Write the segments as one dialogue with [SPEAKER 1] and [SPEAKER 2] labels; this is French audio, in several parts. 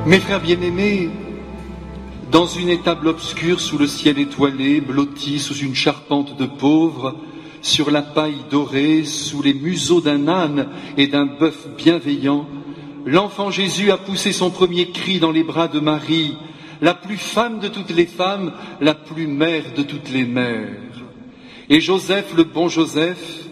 [SPEAKER 1] Mes frères bien-aimés, dans une étable obscure sous le ciel étoilé, blotti sous une charpente de pauvres, sur la paille dorée, sous les museaux d'un âne et d'un bœuf bienveillant, l'enfant Jésus a poussé son premier cri dans les bras de Marie, la plus femme de toutes les femmes, la plus mère de toutes les mères. Et Joseph, le bon Joseph,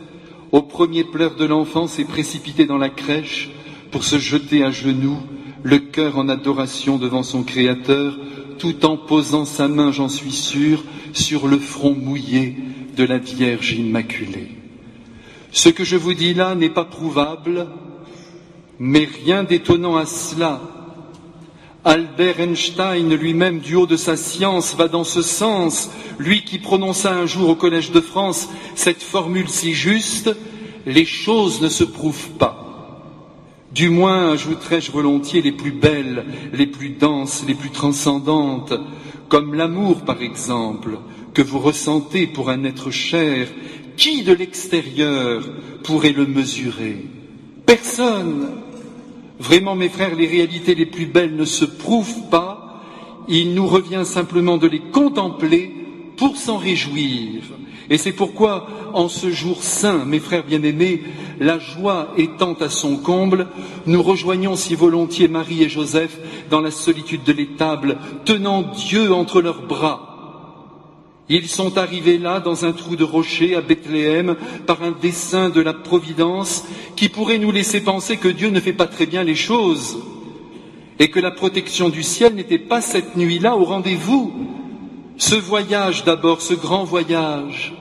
[SPEAKER 1] au premier pleur de l'enfant, s'est précipité dans la crèche pour se jeter à genoux, le cœur en adoration devant son Créateur, tout en posant sa main, j'en suis sûr, sur le front mouillé de la Vierge Immaculée. Ce que je vous dis là n'est pas prouvable, mais rien d'étonnant à cela. Albert Einstein lui-même, du haut de sa science, va dans ce sens, lui qui prononça un jour au Collège de France cette formule si juste, les choses ne se prouvent pas. Du moins, ajouterais-je volontiers, les plus belles, les plus denses, les plus transcendantes, comme l'amour par exemple, que vous ressentez pour un être cher. Qui de l'extérieur pourrait le mesurer? Personne. Vraiment, mes frères, les réalités les plus belles ne se prouvent pas, il nous revient simplement de les contempler pour s'en réjouir. Et c'est pourquoi, en ce jour saint, mes frères bien-aimés, la joie étant à son comble, nous rejoignons si volontiers Marie et Joseph dans la solitude de l'étable, tenant Dieu entre leurs bras. Ils sont arrivés là, dans un trou de rocher, à Bethléem, par un dessein de la Providence qui pourrait nous laisser penser que Dieu ne fait pas très bien les choses et que la protection du ciel n'était pas cette nuit-là au rendez-vous. Ce voyage d'abord, ce grand voyage,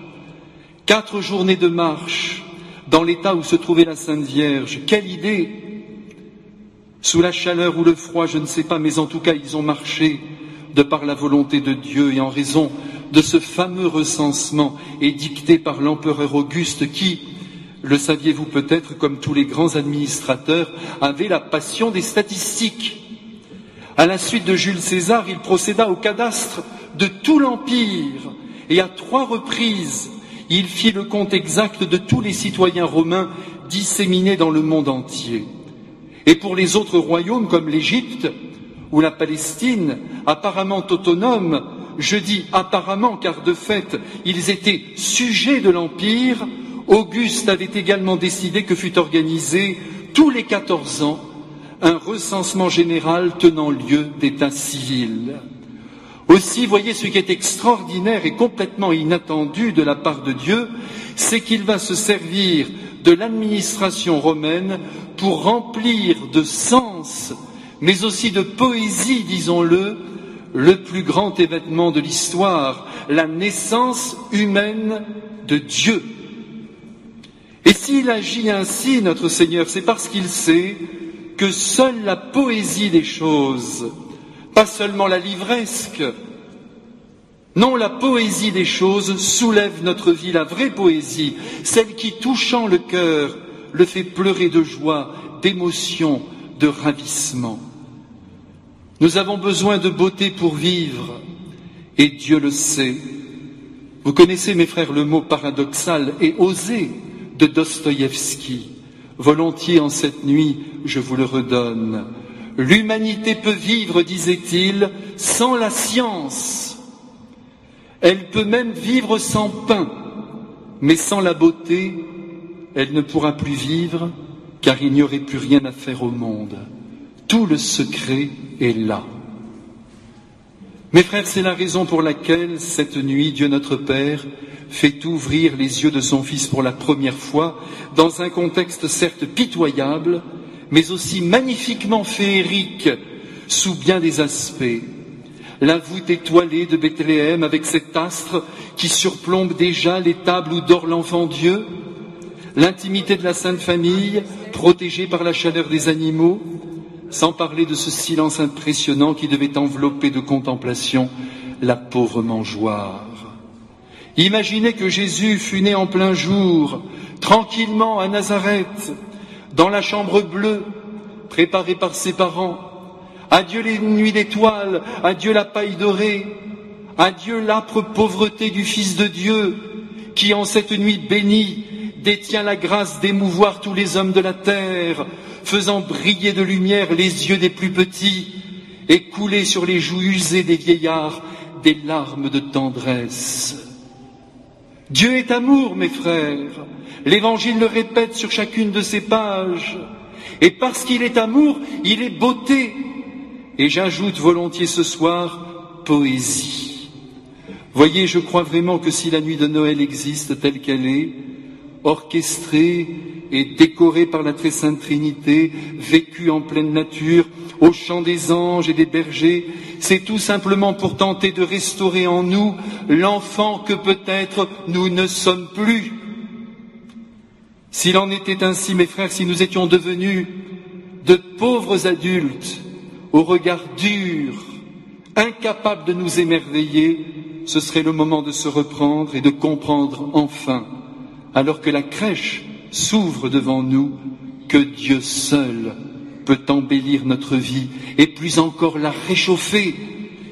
[SPEAKER 1] 4 journées de marche, dans l'état où se trouvait la Sainte Vierge, quelle idée! Sous la chaleur ou le froid, je ne sais pas, mais en tout cas, ils ont marché de par la volonté de Dieu et en raison de ce fameux recensement édicté par l'empereur Auguste qui, le saviez-vous peut-être, comme tous les grands administrateurs, avait la passion des statistiques. À la suite de Jules César, il procéda au cadastre de tout l'Empire et à 3 reprises, il fit le compte exact de tous les citoyens romains disséminés dans le monde entier. Et pour les autres royaumes comme l'Égypte ou la Palestine, apparemment autonomes, je dis apparemment car de fait ils étaient sujets de l'Empire, Auguste avait également décidé que fût organisé tous les 14 ans un recensement général tenant lieu d'état civil. Aussi, voyez, ce qui est extraordinaire et complètement inattendu de la part de Dieu, c'est qu'il va se servir de l'administration romaine pour remplir de sens, mais aussi de poésie, disons-le, le plus grand événement de l'histoire, la naissance humaine de Dieu. Et s'il agit ainsi, notre Seigneur, c'est parce qu'il sait que seule la poésie des choses, pas seulement la livresque, non, la poésie des choses soulève notre vie, la vraie poésie, celle qui, touchant le cœur, le fait pleurer de joie, d'émotion, de ravissement. Nous avons besoin de beauté pour vivre, et Dieu le sait. Vous connaissez, mes frères, le mot paradoxal et osé de Dostoïevski. Volontiers en cette nuit, je vous le redonne. L'humanité peut vivre, disait-il, sans la science. Elle peut même vivre sans pain, mais sans la beauté, elle ne pourra plus vivre, car il n'y aurait plus rien à faire au monde. Tout le secret est là. Mes frères, c'est la raison pour laquelle, cette nuit, Dieu notre Père fait ouvrir les yeux de son Fils pour la première fois, dans un contexte certes pitoyable, mais aussi magnifiquement féerique, sous bien des aspects. La voûte étoilée de Bethléem avec cet astre qui surplombe déjà l'étable où dort l'enfant Dieu, l'intimité de la Sainte Famille, protégée par la chaleur des animaux, sans parler de ce silence impressionnant qui devait envelopper de contemplation la pauvre mangeoire. Imaginez que Jésus fût né en plein jour, tranquillement à Nazareth, dans la chambre bleue, préparée par ses parents. Adieu les nuits d'étoiles, adieu la paille dorée, adieu l'âpre pauvreté du Fils de Dieu, qui en cette nuit bénie détient la grâce d'émouvoir tous les hommes de la terre, faisant briller de lumière les yeux des plus petits et couler sur les joues usées des vieillards des larmes de tendresse. Dieu est amour, mes frères, l'Évangile le répète sur chacune de ses pages, et parce qu'il est amour, il est beauté, et j'ajoute volontiers ce soir, poésie. Voyez, je crois vraiment que si la nuit de Noël existe telle qu'elle est, orchestrée et décorée par la très sainte Trinité, vécue en pleine nature, au chant des anges et des bergers, c'est tout simplement pour tenter de restaurer en nous l'enfant que peut-être nous ne sommes plus. S'il en était ainsi, mes frères, si nous étions devenus de pauvres adultes, au regard dur, incapables de nous émerveiller, ce serait le moment de se reprendre et de comprendre enfin, alors que la crèche s'ouvre devant nous, que Dieu seul peut embellir notre vie et plus encore la réchauffer,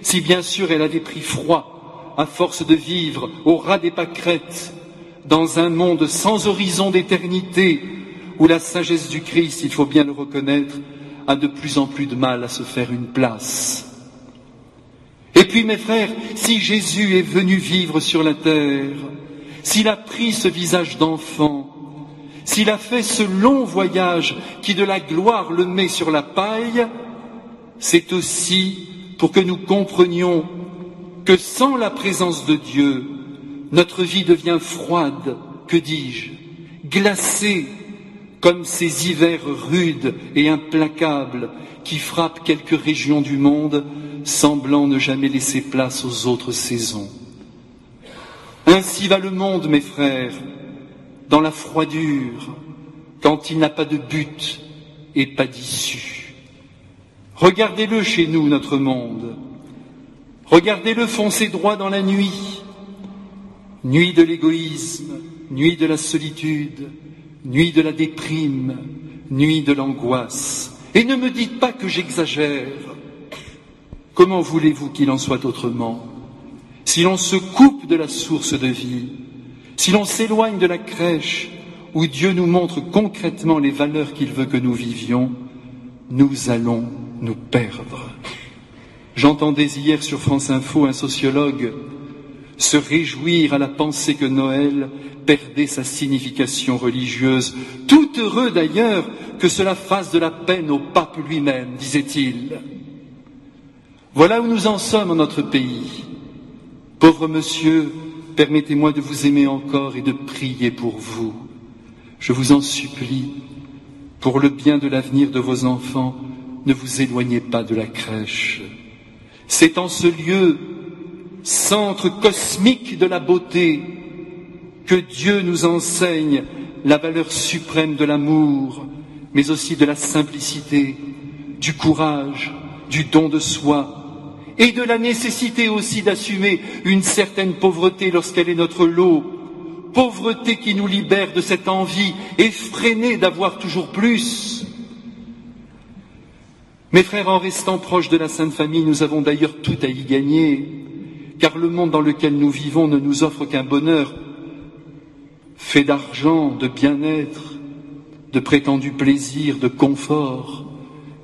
[SPEAKER 1] si bien sûr elle avait pris froid à force de vivre au ras des pâquerettes dans un monde sans horizon d'éternité où la sagesse du Christ, il faut bien le reconnaître, a de plus en plus de mal à se faire une place. Et puis mes frères, si Jésus est venu vivre sur la terre, s'il a pris ce visage d'enfant, s'il a fait ce long voyage qui de la gloire le met sur la paille, c'est aussi pour que nous comprenions que sans la présence de Dieu, notre vie devient froide, que dis-je, glacée, comme ces hivers rudes et implacables qui frappent quelques régions du monde, semblant ne jamais laisser place aux autres saisons. Ainsi va le monde, mes frères, dans la froidure, quand il n'a pas de but et pas d'issue. Regardez-le chez nous, notre monde. Regardez-le foncer droit dans la nuit. Nuit de l'égoïsme, nuit de la solitude, nuit de la déprime, nuit de l'angoisse. Et ne me dites pas que j'exagère. Comment voulez-vous qu'il en soit autrement? Si l'on se coupe de la source de vie, si l'on s'éloigne de la crèche où Dieu nous montre concrètement les valeurs qu'il veut que nous vivions, nous allons nous perdre. J'entendais hier sur France Info un sociologue se réjouir à la pensée que Noël perdait sa signification religieuse, tout heureux d'ailleurs que cela fasse de la peine au pape lui-même, disait-il. Voilà où nous en sommes en notre pays. Pauvre monsieur, permettez-moi de vous aimer encore et de prier pour vous. Je vous en supplie, pour le bien de l'avenir de vos enfants, ne vous éloignez pas de la crèche. C'est en ce lieu, centre cosmique de la beauté, que Dieu nous enseigne la valeur suprême de l'amour, mais aussi de la simplicité, du courage, du don de soi, et de la nécessité aussi d'assumer une certaine pauvreté lorsqu'elle est notre lot, pauvreté qui nous libère de cette envie effrénée d'avoir toujours plus. Mes frères, en restant proches de la Sainte Famille, nous avons d'ailleurs tout à y gagner, car le monde dans lequel nous vivons ne nous offre qu'un bonheur fait d'argent, de bien-être, de prétendu plaisir, de confort,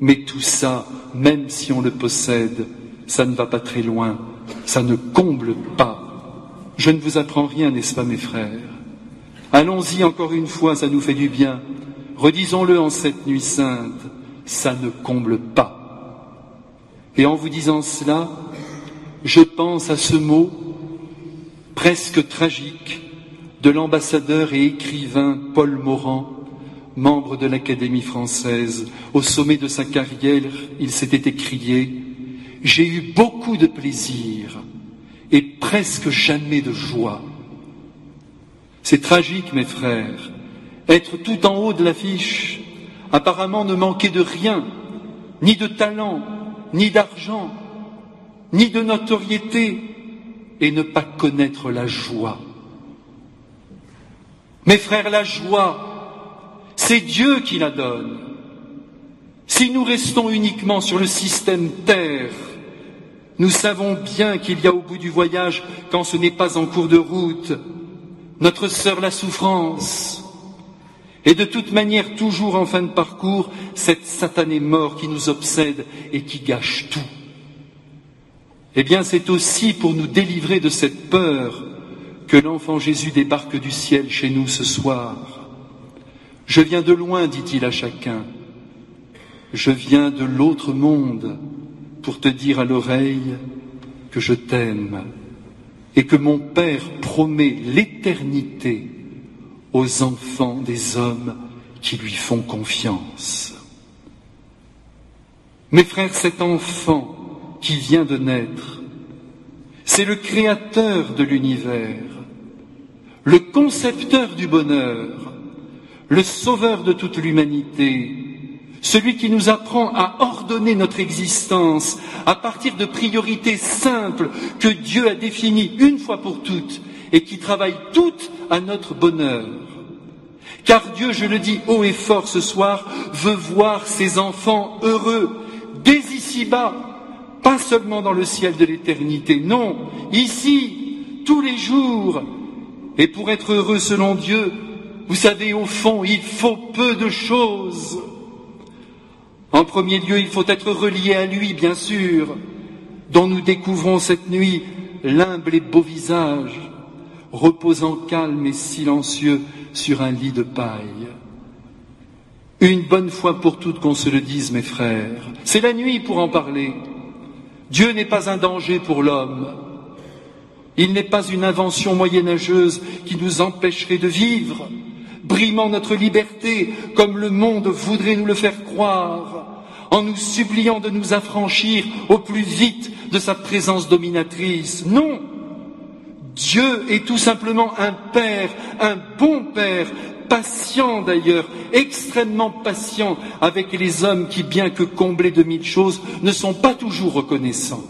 [SPEAKER 1] mais tout ça, même si on le possède, ça ne va pas très loin, ça ne comble pas. Je ne vous apprends rien, n'est-ce pas, mes frères? Allons-y encore une fois, ça nous fait du bien. Redisons-le en cette nuit sainte, ça ne comble pas. Et en vous disant cela, je pense à ce mot presque tragique de l'ambassadeur et écrivain Paul Morand, membre de l'Académie française. Au sommet de sa carrière, il s'était écrié: « J'ai eu beaucoup de plaisir et presque jamais de joie. » C'est tragique, mes frères, être tout en haut de l'affiche, apparemment ne manquer de rien, ni de talent, ni d'argent, ni de notoriété, et ne pas connaître la joie. Mes frères, la joie, c'est Dieu qui la donne. Si nous restons uniquement sur le système terre, nous savons bien qu'il y a au bout du voyage, quand ce n'est pas en cours de route, notre sœur la souffrance. Et de toute manière, toujours en fin de parcours, cette satanée mort qui nous obsède et qui gâche tout. Eh bien, c'est aussi pour nous délivrer de cette peur que l'enfant Jésus débarque du ciel chez nous ce soir. Je viens de loin, dit-il à chacun. Je viens de l'autre monde pour te dire à l'oreille que je t'aime et que mon Père promet l'éternité aux enfants des hommes qui lui font confiance. Mes frères, cet enfant qui vient de naître, c'est le créateur de l'univers, le concepteur du bonheur, le sauveur de toute l'humanité, celui qui nous apprend à ordonner notre existence à partir de priorités simples que Dieu a définies une fois pour toutes et qui travaillent toutes à notre bonheur. Car Dieu, je le dis haut et fort ce soir, veut voir ses enfants heureux, dès ici-bas, pas seulement dans le ciel de l'éternité, non, ici, tous les jours. Et pour être heureux selon Dieu, vous savez, au fond, il faut peu de choses. En premier lieu, il faut être relié à lui, bien sûr, dont nous découvrons cette nuit l'humble et beau visage, reposant calme et silencieux sur un lit de paille. Une bonne fois pour toutes qu'on se le dise, mes frères, c'est la nuit pour en parler. Dieu n'est pas un danger pour l'homme. Il n'est pas une invention moyenâgeuse qui nous empêcherait de vivre, brimant notre liberté comme le monde voudrait nous le faire croire, en nous suppliant de nous affranchir au plus vite de sa présence dominatrice. Non, Dieu est tout simplement un Père, un bon Père, patient d'ailleurs, extrêmement patient avec les hommes qui, bien que comblés de mille choses, ne sont pas toujours reconnaissants.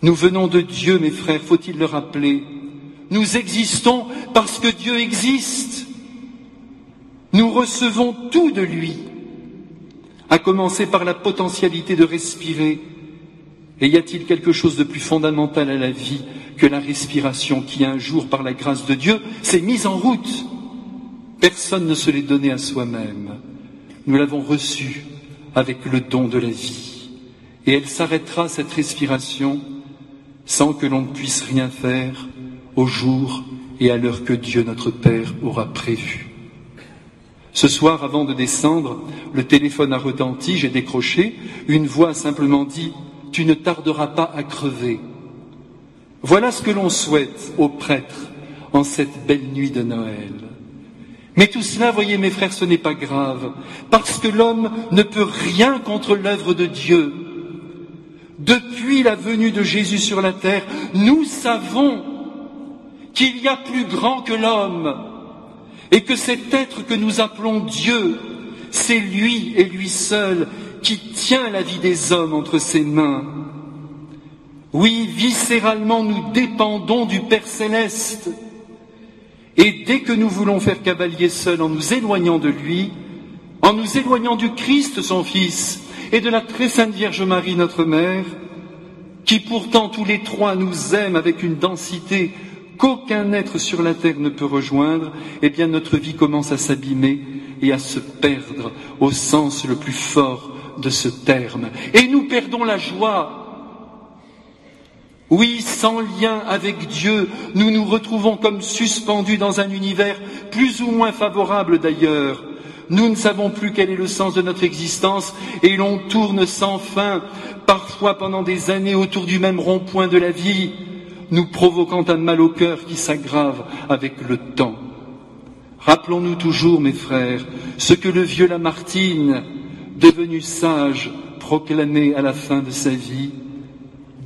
[SPEAKER 1] Nous venons de Dieu, mes frères, faut-il le rappeler. Nous existons parce que Dieu existe. Nous recevons tout de lui, à commencer par la potentialité de respirer. Et y a-t-il quelque chose de plus fondamental à la vie que la respiration qui, un jour, par la grâce de Dieu, s'est mise en route? Personne ne se l'est donné à soi-même. Nous l'avons reçue avec le don de la vie. Et elle s'arrêtera, cette respiration, sans que l'on ne puisse rien faire au jour et à l'heure que Dieu notre Père aura prévu. Ce soir, avant de descendre, le téléphone a retenti, j'ai décroché, une voix a simplement dit « Tu ne tarderas pas à crever ». Voilà ce que l'on souhaite aux prêtres en cette belle nuit de Noël. Mais tout cela, voyez mes frères, ce n'est pas grave, parce que l'homme ne peut rien contre l'œuvre de Dieu. Depuis la venue de Jésus sur la terre, nous savons qu'il y a plus grand que l'homme et que cet être que nous appelons Dieu, c'est lui et lui seul qui tient la vie des hommes entre ses mains. Oui, viscéralement, nous dépendons du Père céleste. Et dès que nous voulons faire cavalier seul en nous éloignant de lui, en nous éloignant du Christ, son Fils, et de la très sainte Vierge Marie, notre Mère, qui pourtant tous les trois nous aiment avec une densité qu'aucun être sur la terre ne peut rejoindre, eh bien notre vie commence à s'abîmer et à se perdre au sens le plus fort de ce terme. Et nous perdons la joie. Oui, sans lien avec Dieu, nous nous retrouvons comme suspendus dans un univers plus ou moins favorable d'ailleurs. Nous ne savons plus quel est le sens de notre existence et l'on tourne sans fin, parfois pendant des années autour du même rond-point de la vie, nous provoquant un mal au cœur qui s'aggrave avec le temps. Rappelons-nous toujours, mes frères, ce que le vieux Lamartine, devenu sage, proclamait à la fin de sa vie.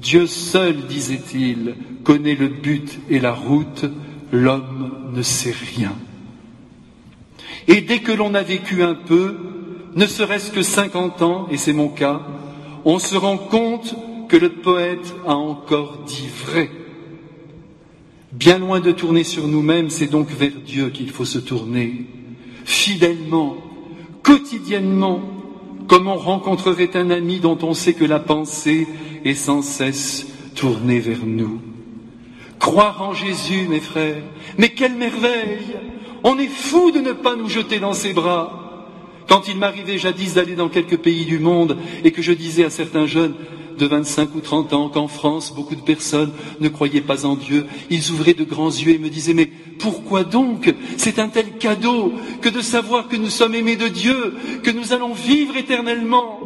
[SPEAKER 1] Dieu seul, disait-il, connaît le but et la route, l'homme ne sait rien. Et dès que l'on a vécu un peu, ne serait-ce que 50 ans, et c'est mon cas, on se rend compte que le poète a encore dit vrai. Bien loin de tourner sur nous-mêmes, c'est donc vers Dieu qu'il faut se tourner, fidèlement, quotidiennement, comme on rencontrerait un ami dont on sait que la pensée est sans cesse tournée vers nous. Croire en Jésus, mes frères, mais quelle merveille! On est fou de ne pas nous jeter dans ses bras. Quand il m'arrivait jadis d'aller dans quelques pays du monde et que je disais à certains jeunes de 25 ou 30 ans qu'en France, beaucoup de personnes ne croyaient pas en Dieu, ils ouvraient de grands yeux et me disaient « Mais pourquoi donc? C'est un tel cadeau que de savoir que nous sommes aimés de Dieu, que nous allons vivre éternellement. »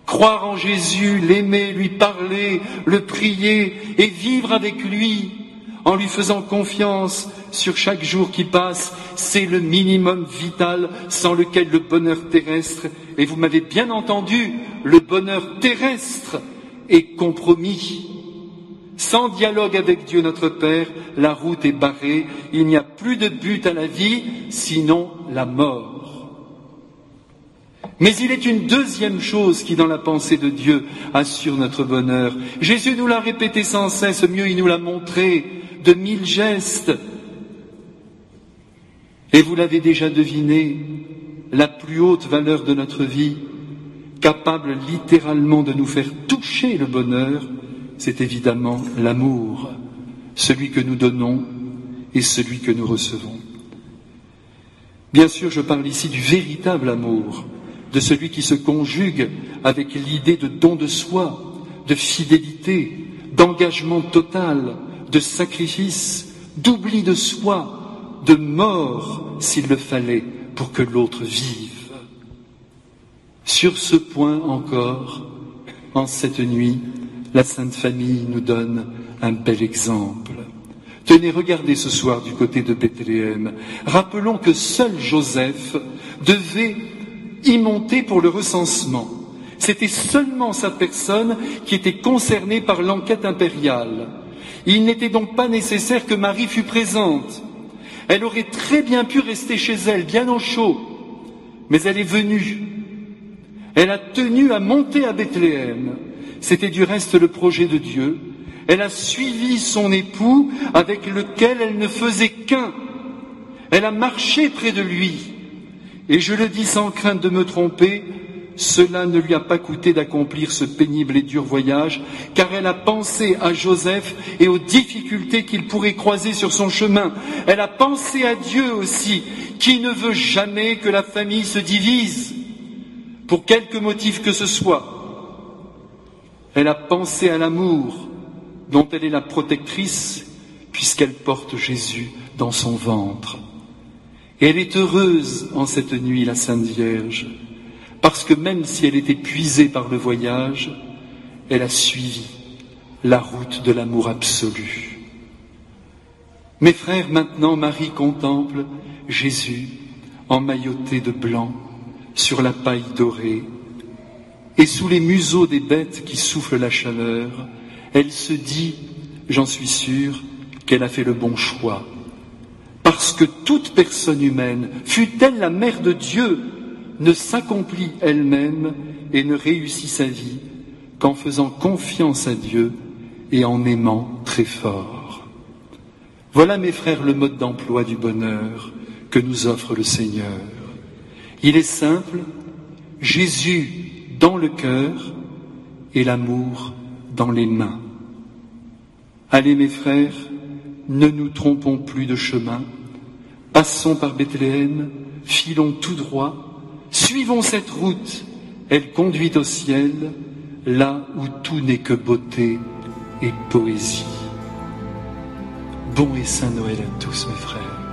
[SPEAKER 1] Croire en Jésus, l'aimer, lui parler, le prier et vivre avec lui en lui faisant confiance sur chaque jour qui passe, c'est le minimum vital sans lequel le bonheur terrestre, et vous m'avez bien entendu, le bonheur terrestre est compromis. Sans dialogue avec Dieu notre Père, la route est barrée, il n'y a plus de but à la vie, sinon la mort. Mais il est une deuxième chose qui, dans la pensée de Dieu, assure notre bonheur. Jésus nous l'a répété sans cesse, mieux il nous l'a montré, de 1000 gestes. Et vous l'avez déjà deviné, la plus haute valeur de notre vie, capable littéralement de nous faire toucher le bonheur, c'est évidemment l'amour, celui que nous donnons et celui que nous recevons. Bien sûr, je parle ici du véritable amour, de celui qui se conjugue avec l'idée de don de soi, de fidélité, d'engagement total, de sacrifice, d'oubli de soi, de mort s'il le fallait pour que l'autre vive. Sur ce point encore, en cette nuit, la Sainte Famille nous donne un bel exemple. Tenez, regardez ce soir du côté de Bethléem. Rappelons que seul Joseph devait y monter pour le recensement. C'était seulement sa personne qui était concernée par l'enquête impériale. Il n'était donc pas nécessaire que Marie fût présente. Elle aurait très bien pu rester chez elle, bien au chaud, mais elle est venue. Elle a tenu à monter à Bethléem. C'était du reste le projet de Dieu. Elle a suivi son époux avec lequel elle ne faisait qu'un. Elle a marché près de lui. Et je le dis sans crainte de me tromper, cela ne lui a pas coûté d'accomplir ce pénible et dur voyage, car elle a pensé à Joseph et aux difficultés qu'il pourrait croiser sur son chemin. Elle a pensé à Dieu aussi, qui ne veut jamais que la famille se divise, pour quelque motif que ce soit. Elle a pensé à l'amour, dont elle est la protectrice, puisqu'elle porte Jésus dans son ventre. Et elle est heureuse en cette nuit, la Sainte Vierge, parce que même si elle est épuisée par le voyage, elle a suivi la route de l'amour absolu. Mes frères, maintenant, Marie contemple Jésus emmailloté de blanc sur la paille dorée, et sous les museaux des bêtes qui soufflent la chaleur, elle se dit, j'en suis sûr, qu'elle a fait le bon choix. Parce que toute personne humaine, fût-elle la mère de Dieu, ne s'accomplit elle-même et ne réussit sa vie qu'en faisant confiance à Dieu et en aimant très fort. Voilà, mes frères, le mode d'emploi du bonheur que nous offre le Seigneur. Il est simple, Jésus dans le cœur et l'amour dans les mains. Allez, mes frères, ne nous trompons plus de chemin, passons par Bethléem, filons tout droit, suivons cette route, elle conduit au ciel, là où tout n'est que beauté et poésie. Bon et saint Noël à tous, mes frères.